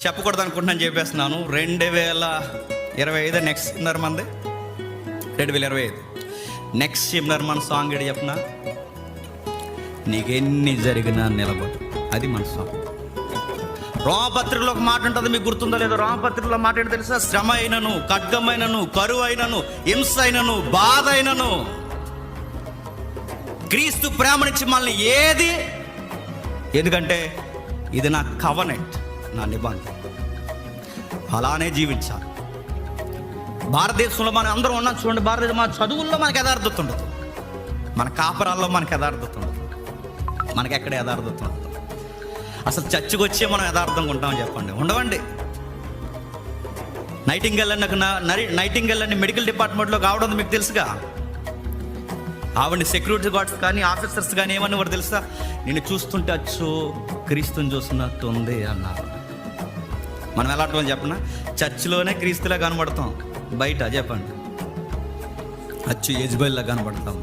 చెప్పకూడదు అనుకుంటున్నాను, చెప్పేస్తున్నాను. 2025 నెక్స్ట్ సెమినార్ మంది 2025 నెక్స్ట్ సెమినార్ మన సాంగ్ ఏడు చెప్పిన, నీకెన్ని జరిగినా నిలబడు. అది మన సాంగ్. రోమపత్రికలో ఒక మాట ఉంటుంది, మీకు గుర్తుందో లేదో. రోమపత్రికలో మాట ఏంటో తెలుసా? శ్రమ అయినను, ఖడ్గమైనను, కరువు అయినను, హింస అయినను, బాధ అయినను క్రీస్తు ప్రేమనిచ్చి మనల్ని ఏది, ఎందుకంటే ఇది నా కవనెంట్, నా నిబంధన, అలానే జీవించాలి. భారతదేశంలో మనం అందరం ఉన్నాం చూడండి. భారతదేశం మన చదువుల్లో మనకు యథార్థత ఉండదు, మన కాపరాల్లో మనకు యథార్థత ఉండదు, మనకి ఎక్కడ యథార్థత ఉండదు. అసలు చర్చికి వచ్చే మనం యథార్థంగా ఉంటామని చెప్పండి, ఉండవండి. నైటింగెల్ అని మెడికల్ డిపార్ట్మెంట్లో కావడం మీకు తెలుసుగా. ఆవిడని సెక్యూరిటీ గార్డ్స్ కానీ ఆఫీసర్స్ కానీ ఏమని వాడు తెలుసా? నేను చూస్తుంటే అచ్చు క్రీస్తుని చూస్తున్నట్టు ఉంది అన్నారు. మనం ఎలా అంటామని చెప్పనా? చర్చిలోనే క్రీస్తులా కనబడతాం, బయట చెప్పండి అచ్చు యెజ్బెల్లా కనబడతాం.